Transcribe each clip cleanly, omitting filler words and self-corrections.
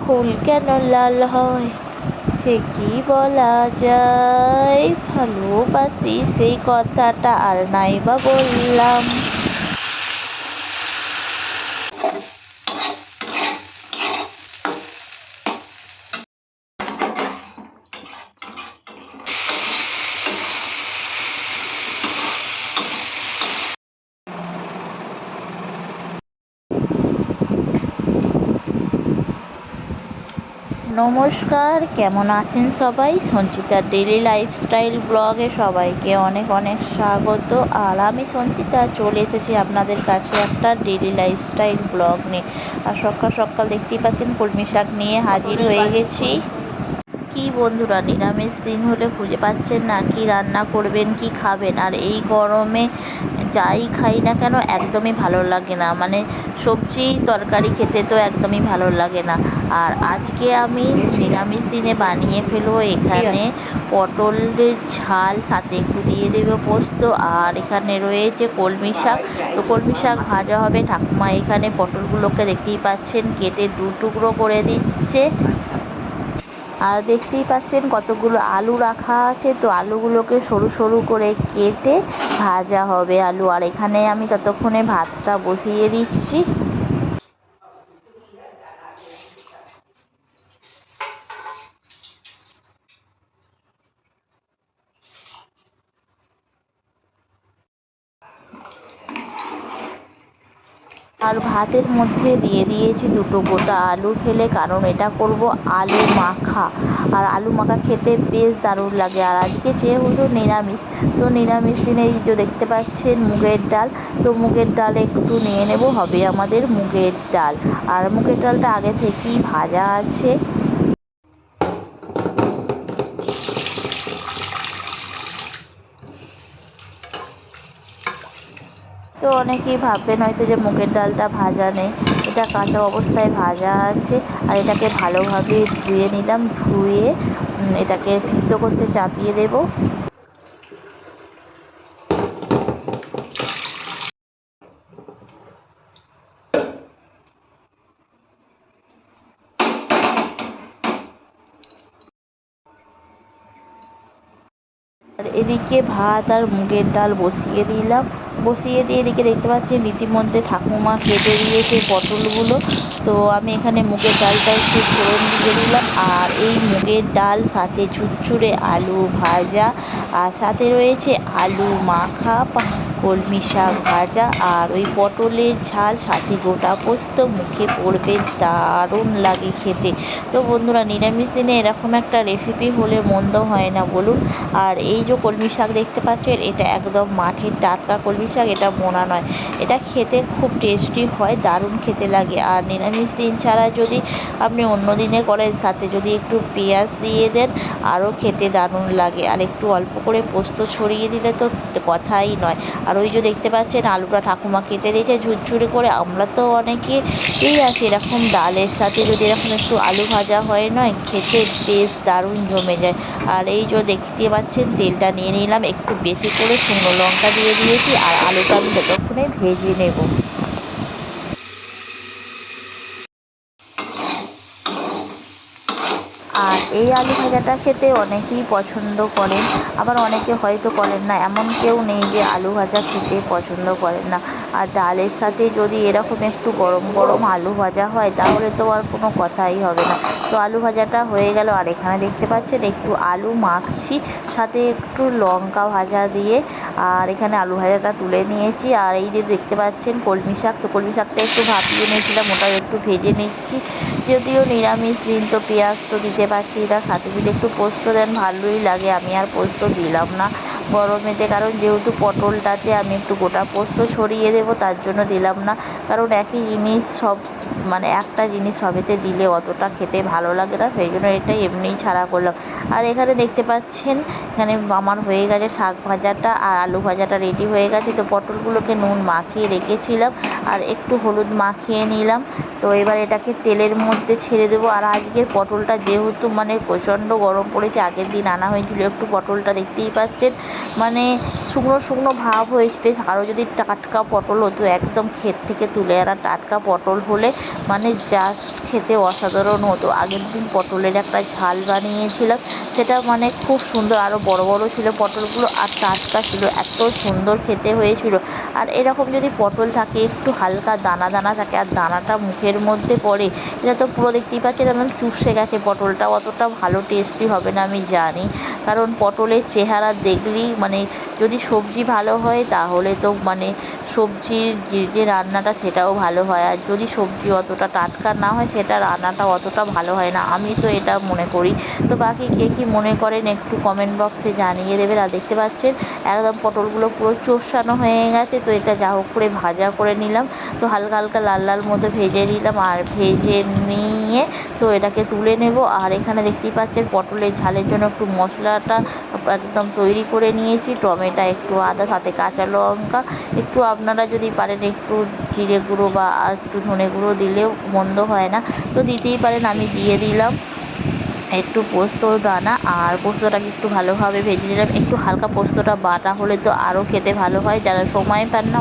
ফুল কেন লাল হয় সে কি বলা যায়, ভালোবাসি সেই কথাটা আর নাই বা বললাম। নমস্কার, কেমন আছেন সবাই? সঞ্চিতার ডেইলি লাইফস্টাইল ব্লগে সবাইকে অনেক অনেক স্বাগত। আর আমি সঞ্চিতা চলে এসেছি আপনাদের কাছে একটা ডেইলি লাইফস্টাইল ব্লগ নিয়ে। আর সকাল সকাল দেখতেই পাচ্ছেন কলমি শাক নিয়ে হাজির হয়ে গেছি। কি বন্ধুরা, নিরামিষ দিন হলে খুঁজে পাচ্ছেন না কি রান্না করবেন, কি খাবেন। আর এই গরমে যাই খাই না কেন একদমই ভালো লাগে না, মানে সবজি তরকারি খেতে তো একদমই ভালো লাগে না। আর আজকে আমি নিরামিষ দিনে বানিয়ে ফেলবো এখানে পটলের ঝাল, সাথে একটু দিয়ে দেবো পোস্ত। আর এখানে রয়েছে কলমি শাক, তো কলমি শাক ভাজা হবে। ঠাকুমা এখানে পটলগুলোকে দেখতেই পাচ্ছেন কেটে দু টুকরো করে দিচ্ছে। আর দেখতেই পাচ্ছেন কতগুলো আলু রাখা আছে, তো আলুগুলোকে সরু সরু করে কেটে ভাজা হবে আলু। আর এখানে আমি ততক্ষণে ভাতটা বসিয়ে দিচ্ছি। আর ভাতের মধ্যে দিয়ে দিয়েছি দুটো গোটা আলু ফেলে, কারণ এটা করব আলু মাখা। আর আলু মাখা খেতে বেশ দারুণ লাগে। আর আজকে যেহেতু নিরামিষ, তো নিরামিষ দিনে এই যে দেখতে পাচ্ছেন মুগের ডাল, তো মুগের ডাল একটু নিয়ে নেব, হবে আমাদের মুগের ডাল। আর মুগের ডালটা আগে থেকেই ভাজা আছে। তো অনেকেই ভাববেন হয়তো যে মুগের ডালটা ভাজা নেই, এটা কাঁচা অবস্থায় ভাজা আছে। আর এটাকে ভালোভাবে ধুয়ে নিলাম, ধুয়ে এটাকে সিদ্ধ করতে চাপিয়ে দেব। আর এদিকে ভাত আর মুগের ডাল বসিয়ে দিলাম, বসিয়ে দিয়ে এদিকে দেখতে পাচ্ছেন ইতিমধ্যে ঠাকুমা কেটে দিয়েছে পটলগুলো। তো আমি এখানে মুগের ডালটা একটু ফোড়ন দিয়ে দিলাম। আর এই মুগের ডাল সাথে ঝুরঝুরে আলু ভাজা, আর সাথে রয়েছে আলু মাখা, কলমি শাক ভাজা, আর ওই পটলের ঝাল, সাথে গোটা পোস্ত। মুখে পড়বে দারুণ লাগে খেতে। তো বন্ধুরা, নিরামিষ দিনে এরকম একটা রেসিপি হলে মন্দ হয় না বলুন। আর এই যে কলমি শাক দেখতে পাচ্ছেন, এটা একদম মাঠের টাটকা কলমি শাক, এটা বোনা নয়। এটা খেতে খুব টেস্টি হয়, দারুণ খেতে লাগে। আর নিরামিষ দিন ছাড়া যদি আপনি অন্য দিনে করেন, সাথে যদি একটু পেঁয়াজ দিয়ে দেন, আরও খেতে দারুণ লাগে। আর একটু অল্প করে পোস্ত ছড়িয়ে দিলে তো কথাই নয়। আর ওই যে দেখতে পাচ্ছেন আলুটা ঠাকুমা কেটে দিয়েছে ঝুরঝুরে করে। আমরা তো অনেকে এই আছে এরকম ডালের সাথে যদি এরকম একটু আলু ভাজা হয়, নয় খেতে বেশ দারুণ জমে যায়। আর এই যে দেখতে পাচ্ছেন তেলটা নিয়ে নিলাম, একটু বেশি করে শুকনো লঙ্কা দিয়ে দিয়েছি। আর আলুটা আমি ততক্ষণে ভেজে নেব। আর এই আলু ভাজাটা খেতে অনেকেই পছন্দ করেন, আবার অনেকে হয়তো করেন না। এমন কেউ নেই যে আলু ভাজা খেতে পছন্দ করেন না। আর ডালের সাথে যদি এরকম একটু গরম গরম আলু ভাজা হয়, তাহলে তো আর কোনো কথাই হবে না। তো আলু ভাজাটা হয়ে গেল। আর এখানে দেখতে পাচ্ছেন একটু আলু মাখছি, সাথে একটু লঙ্কা ভাজা দিয়ে। আর এখানে আলু ভাজাটা তুলে নিয়েছি। আর এই যে দেখতে পাচ্ছেন কলমি শাক, তো কলমি শাকটা একটু ভাপিয়ে নিয়েছিলাম, ওটাও একটু ভেজে নিচ্ছি। যদিও নিরামিষ দিন, তো পেঁয়াজ তো দিতে পারছি না, সাথে যদি একটু পোস্ত দেন ভালোই লাগে। আমি আর পোস্ত দিলাম না গরমেতে, কারণ যেহেতু পটলটাতে আমি একটু গোটা পোস্ত ছড়িয়ে দেবো, তার জন্য দিলাম না। কারণ একই জিনিস সব, মানে একটা জিনিস সবেতে দিলে অতটা খেতে ভালো লাগে না, সেই জন্য এটাই এমনিই ছাড়া করলাম। আর এখানে দেখতে পাচ্ছেন এখানে আমার হয়ে গেছে শাক ভাজাটা, আর আলু ভাজাটা রেডি হয়ে গেছে। তো পটলগুলোকে নুন মাখিয়ে রেখেছিলাম, আর একটু হলুদ মাখিয়ে নিলাম। তো এবার এটাকে তেলের মধ্যে ছেড়ে দেবো। আর আজকের পটলটা যেহেতু মানে প্রচণ্ড গরম পড়েছে, আগের দিন আনা হয়েছিল একটু পটলটা, দেখতেই পাচ্ছেন মানে শুকনো শুকনো ভাব হয়েছে। বেশ আরও যদি টাটকা পটল হতো, একদম ক্ষেত থেকে তুলে আনা টাটকা পটল হলে মানে জাস্ট খেতে অসাধারণ হতো। আগের দিন পটলের একটা ঝাল বানিয়েছিলাম, সেটা মানে খুব সুন্দর, আরও বড় বড় ছিল পটলগুলো আর টাটকা ছিল, এত সুন্দর খেতে হয়েছিল। আর এরকম যদি পটল থাকে, একটু হালকা দানা দানা থাকে আর দানাটা মুখের মধ্যে পড়ে, এটা তো পুরো দেখতেই পাচ্ছেন একদম চুষে গেছে। পটলটা অতটা ভালো টেস্টি হবে না আমি জানি, কারণ পটলের চেহারা দেখলেই মানে যদি সবজি ভালো হয় তাহলে তো মানে সবজির যে রান্নাটা সেটাও ভালো হয়, আর যদি সবজি অতটা টাটকা না হয় সেটা রান্নাটা অতটা ভালো হয় না, আমি তো এটা মনে করি। তো বাকি কে কী মনে করেন একটু কমেন্ট বক্সে জানিয়ে দেবেন। আর দেখতে পাচ্ছেন একদম পটলগুলো পুরো চোষানো হয়ে গেছে। তো এটা যা হোক করে ভাজা করে নিলাম, তো হালকা হালকা লাল লাল মতো ভেজে নিলাম, আর ভেজে নিয়ে তো এটাকে তুলে নেব। আর এখানে দেখতেই পাচ্ছেন পটলের ঝালের জন্য একটু মশলাটা একদম তৈরি করে নিয়েছি, টমেটো, একটু আদা, সাথে কাঁচা লঙ্কা, একটু আপনারা যদি পারেন একটু জিরে গুঁড়ো বা একটু ধনে গুঁড়ো দিলেও মন্দ হয় না, তো দিতেই পারেন। আমি দিয়ে দিলাম একটু পোস্ত দানা, আর পোস্তটাকে একটু ভালোভাবে ভেজে নিলাম। একটু হালকা পোস্তটা বাটা হলে তো আরও খেতে ভালো হয়। যারা সময় পান না,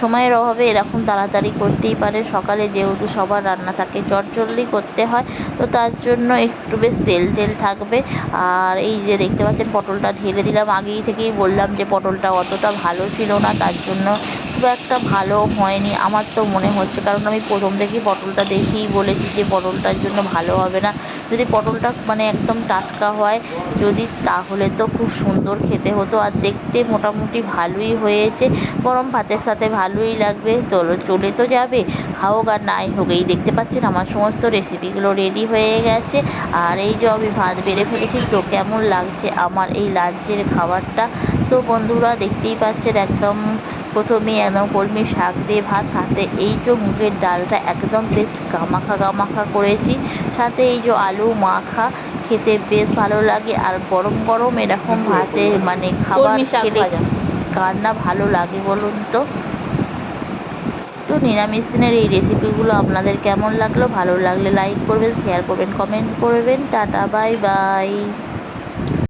সময়ের অভাবে এরকম তাড়াতাড়ি করতেই পারে, সকালে যেহেতু সবার রান্না থাকে, চটজলদি করতে হয়, তো তার জন্য একটু বেশ তেল তেল থাকবে। আর এই যে দেখতে পাচ্ছেন পটলটা ঢেলে দিলাম। আগেই থেকেই বললাম যে পটলটা অতটা ভালো ছিল না, তার জন্য খুব একটা ভালো হয়নি আমার তো মনে হচ্ছে, কারণ আমি প্রথম থেকেই পটলটা দেখেই বলেছি যে পটলটার জন্য ভালো হবে না। যদি পটলটা মানে একদম টাটকা হয় যদি, তাহলে তো খুব সুন্দর খেতে হতো, আর দেখতে মোটামুটি ভালোই হয়েছে। গরম ভাতের সাথে ভালোই লাগবে, চলে তো যাবে, হোক আর নাই হোক। এই দেখতে পাচ্ছেন আমার সমস্ত রেসিপিগুলো রেডি হয়ে গেছে। আর এই যে আমি ভাত বেড়ে ফেলেছি, তো কেমন লাগছে আমার এই লাঞ্চের খাবারটা। তো বন্ধুরা দেখতেই পাচ্ছেন একদম প্রথমেই একদম কলমি শাক দিয়ে ভাত, সাথে এই যে মুগের ডালটা একদম বেশ গামাখা গামাখা করেছি, সাথে এই যে আলু মাখা, খেতে বেশ ভালো লাগে। আর গরম গরম এরকম ভাতে মানে খাবার খেলে কার না ভালো লাগে বলুন তো। তো নিরামিষ দিনের এই রেসিপিগুলো আপনাদের কেমন লাগলো? ভালো লাগলে লাইক করবেন, শেয়ার করবেন, কমেন্ট করবেন। Tata, bye bye.